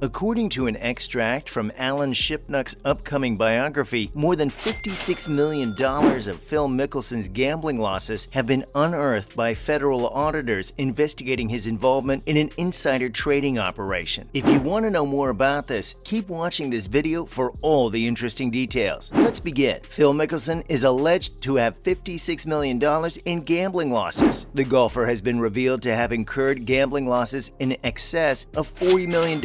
According to an extract from Alan Shipnuck's upcoming biography, more than $56 million of Phil Mickelson's gambling losses have been unearthed by federal auditors investigating his involvement in an insider trading operation. If you want to know more about this, keep watching this video for all the interesting details. Let's begin. Phil Mickelson is alleged to have $56 million in gambling losses. The golfer has been revealed to have incurred gambling losses in excess of $40 million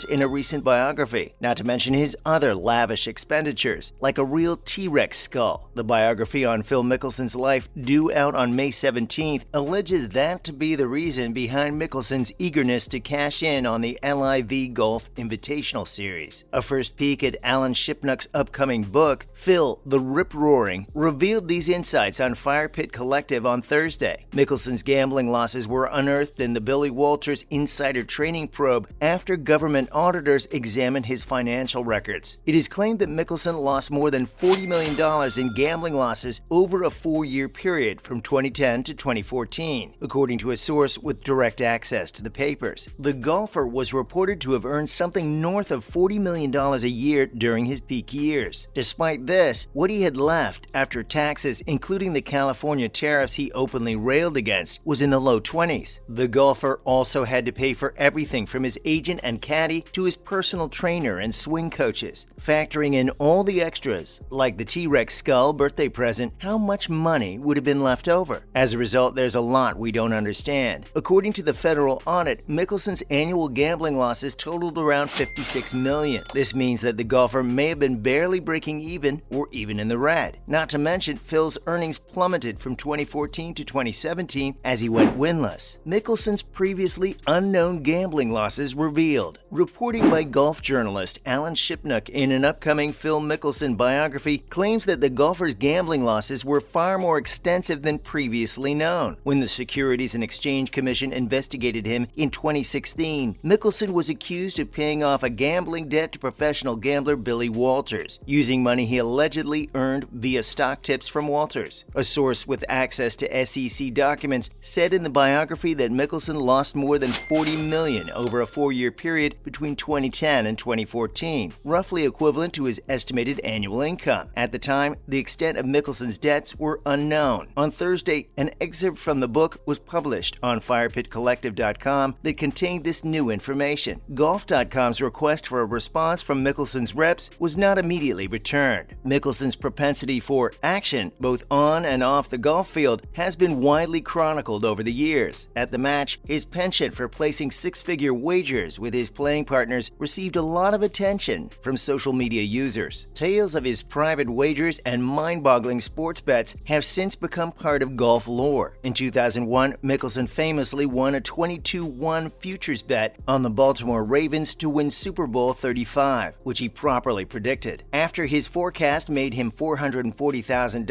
in a recent biography, not to mention his other lavish expenditures, like a real T-Rex skull. The biography on Phil Mickelson's life, due out on May 17th, alleges that to be the reason behind Mickelson's eagerness to cash in on the LIV Golf Invitational Series. A first peek at Alan Shipnuck's upcoming book, Phil the Rip-Roaring, revealed these insights on Firepit Collective on Thursday. Mickelson's gambling losses were unearthed in the Billy Walters insider trading probe after government auditors examined his financial records. It is claimed that Mickelson lost more than $40 million in gambling losses over a 4-year period from 2010 to 2014, according to a source with direct access to the papers. The golfer was reported to have earned something north of $40 million a year during his peak years. Despite this, what he had left after taxes, including the California tariffs he openly railed against, was in the low 20s. The golfer also had to pay for everything from his agent and caddy to his personal trainer and swing coaches. Factoring in all the extras, like the T-Rex skull birthday present, how much money would have been left over? As a result, there's a lot we don't understand. According to the federal audit, Mickelson's annual gambling losses totaled around $56 million. This means that the golfer may have been barely breaking even or even in the red. Not to mention, Phil's earnings plummeted from 2014 to 2017 as he went winless. Mickelson's previously unknown gambling losses revealed. Reporting by golf journalist Alan Shipnuck in an upcoming Phil Mickelson biography claims that the golfer's gambling losses were far more extensive than previously known. When the Securities and Exchange Commission investigated him in 2016, Mickelson was accused of paying off a gambling debt to professional gambler Billy Walters, using money he allegedly earned via stock tips from Walters. A source with access to SEC documents said in the biography that Mickelson lost more than $40 million over a 4-year period between 2010 and 2014, roughly equivalent to his estimated annual income. At the time, the extent of Mickelson's debts were unknown. On Thursday, an excerpt from the book was published on firepitcollective.com that contained this new information. Golf.com's request for a response from Mickelson's reps was not immediately returned. Mickelson's propensity for action, both on and off the golf field, has been widely chronicled over the years. At the match, his penchant for placing six-figure wagers with his playing partners received a lot of attention from social media users. Tales of his private wagers and mind-boggling sports bets have since become part of golf lore. In 2001, Mickelson famously won a 22-1 futures bet on the Baltimore Ravens to win Super Bowl 35, which he properly predicted. After his forecast made him $440,000,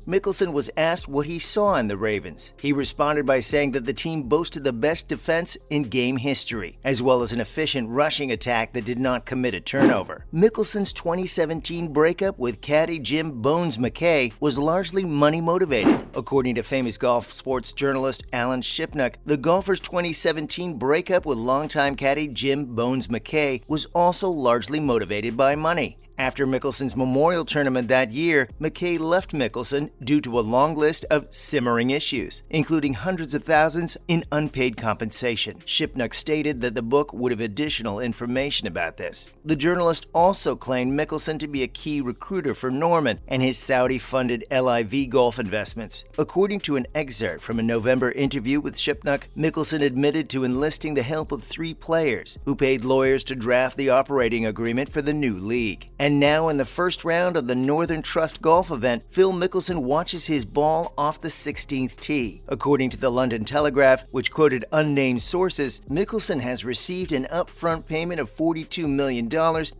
Mickelson was asked what he saw in the Ravens. He responded by saying that the team boasted the best defense in game history, as well as an efficient rushing attack that did not commit a turnover. Mickelson's 2017 breakup with caddy Jim Bones McKay was largely money-motivated. According to famous golf sports journalist Alan Shipnuck, the golfer's 2017 breakup with longtime caddy Jim Bones McKay was also largely motivated by money. After Mickelson's memorial tournament that year, McKay left Mickelson due to a long list of simmering issues, including hundreds of thousands in unpaid compensation. Shipnuck stated that the book would have additional information about this. The journalist also claimed Mickelson to be a key recruiter for Norman and his Saudi-funded LIV golf investments. According to an excerpt from a November interview with Shipnuck, Mickelson admitted to enlisting the help of 3 players who paid lawyers to draft the operating agreement for the new league. And now in the first round of the Northern Trust golf event, Phil Mickelson watches his ball off the 16th tee. According to the London Telegraph, which quoted unnamed sources, Mickelson has received an upfront payment of $42 million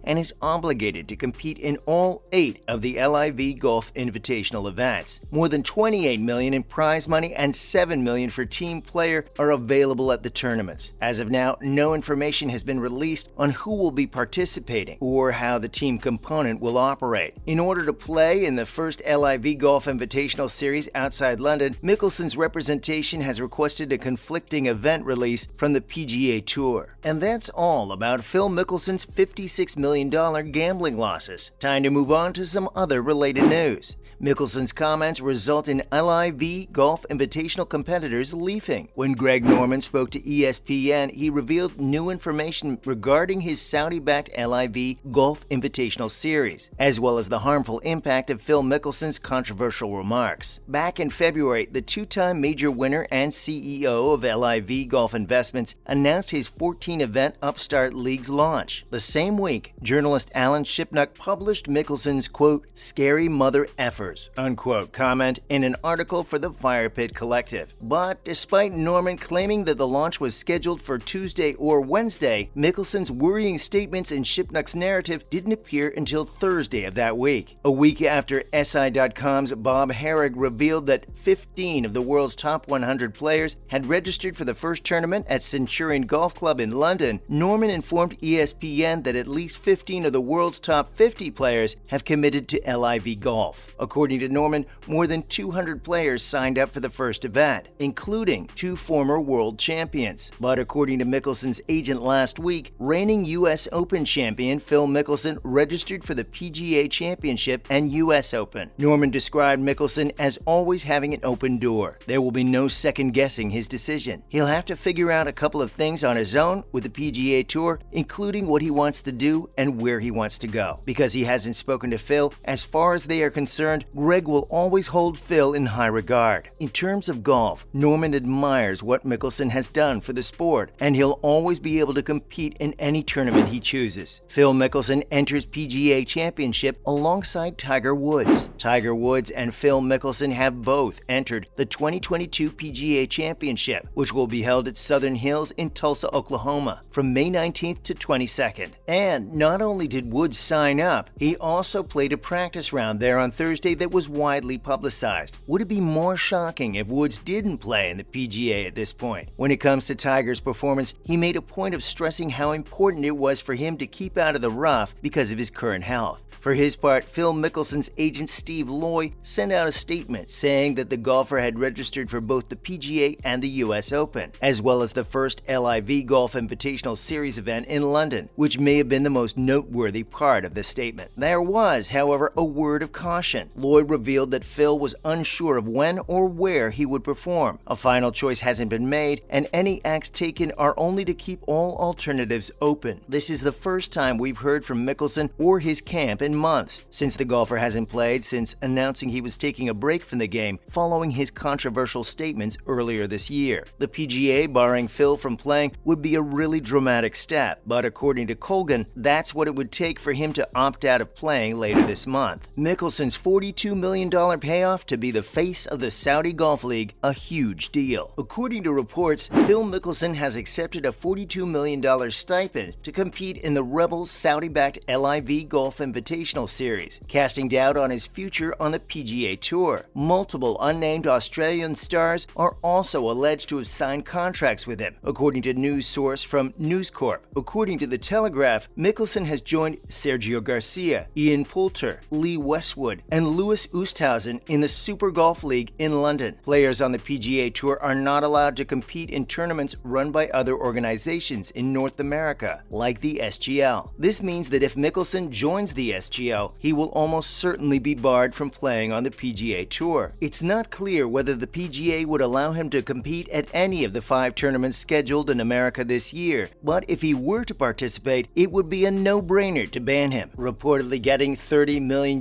and is obligated to compete in all 8 of the LIV Golf Invitational events. More than $28 million in prize money and $7 million for team player are available at the tournaments. As of now, no information has been released on who will be participating or how the team component will operate. In order to play in the first LIV Golf Invitational Series outside London, Mickelson's representation has requested a conflicting event release from the PGA Tour. And that's all about Phil Mickelson's $56 million gambling losses. Time to move on to some other related news. Mickelson's comments result in LIV Golf Invitational competitors leaving. When Greg Norman spoke to ESPN, he revealed new information regarding his Saudi-backed LIV Golf Invitational Series, as well as the harmful impact of Phil Mickelson's controversial remarks. Back in February, the two-time major winner and CEO of LIV Golf Investments announced his 14-event Upstart League's launch. The same week, journalist Alan Shipnuck published Mickelson's, quote, "scary mother effers," unquote, comment in an article for the Firepit Collective. But despite Norman claiming that the launch was scheduled for Tuesday or Wednesday, Mickelson's worrying statements in Shipnuck's narrative didn't appear until Thursday of that week. A week after SI.com's Bob Herrig revealed that 15 of the world's top 100 players had registered for the first tournament at Centurion Golf Club in London, Norman informed ESPN that at least 15 of the world's top 50 players have committed to LIV Golf. According to Norman, more than 200 players signed up for the first event, including 2 former world champions. But according to Mickelson's agent last week, reigning U.S. Open champion Phil Mickelson registered for the PGA Championship and U.S. Open. Norman described Mickelson as always having an open door. There will be no second-guessing his decision. He'll have to figure out a couple of things on his own with the PGA Tour, including what he wants to do and where he wants to go. Because he hasn't spoken to Phil, as far as they are concerned, Greg will always hold Phil in high regard. In terms of golf, Norman admires what Mickelson has done for the sport, and he'll always be able to compete in any tournament he chooses. Phil Mickelson enters PGA Championship alongside Tiger Woods. Tiger Woods and Phil Mickelson have both entered the 2022 PGA Championship, which will be held at Southern Hills in Tulsa, Oklahoma, from May 19th to 22nd. And not only did Woods sign up, he also played a practice round there on Thursday that was widely publicized. Would it be more shocking if Woods didn't play in the PGA at this point? When it comes to Tiger's performance, he made a point of stressing how important it was for him to keep out of the rough because of his current health. For his part, Phil Mickelson's agent Steve Loy sent out a statement saying that the golfer had registered for both the PGA and the U.S. Open, as well as the first LIV Golf Invitational Series event in London, which may have been the most noteworthy part of the statement. There was, however, a word of caution. Loy revealed that Phil was unsure of when or where he would perform. A final choice hasn't been made, and any acts taken are only to keep all alternatives open. This is the first time we've heard from Mickelson or his camp in months, since the golfer hasn't played since announcing he was taking a break from the game following his controversial statements earlier this year. The PGA barring Phil from playing would be a really dramatic step, but according to Colgan, that's what it would take for him to opt out of playing later this month. Mickelson's $42 million payoff to be the face of the Saudi Golf League, a huge deal. According to reports, Phil Mickelson has accepted a $42 million stipend to compete in the Rebel Saudi-backed LIV Golf Invitational Series, casting doubt on his future on the PGA Tour. Multiple unnamed Australian stars are also alleged to have signed contracts with him, according to news source from News Corp. According to The Telegraph, Mickelson has joined Sergio Garcia, Ian Poulter, Lee Westwood, and Louis Oosthuizen in the Super Golf League in London. Players on the PGA Tour are not allowed to compete in tournaments run by other organizations in North America, like the SGL. This means that if Mickelson joins the SGL, he will almost certainly be barred from playing on the PGA Tour. It's not clear whether the PGA would allow him to compete at any of the 5 tournaments scheduled in America this year, but if he were to participate, it would be a no-brainer to ban him. Reportedly getting $30 million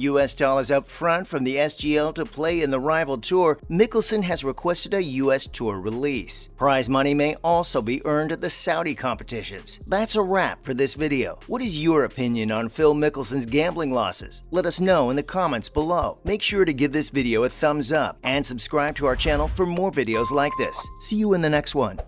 up front from the SGL to play in the rival tour, Mickelson has requested a U.S. Tour release. Prize money may also be earned at the Saudi competitions. That's a wrap for this video. What is your opinion on Phil Mickelson's gambling losses? Let us know in the comments below. Make sure to give this video a thumbs up and subscribe to our channel for more videos like this. See you in the next one.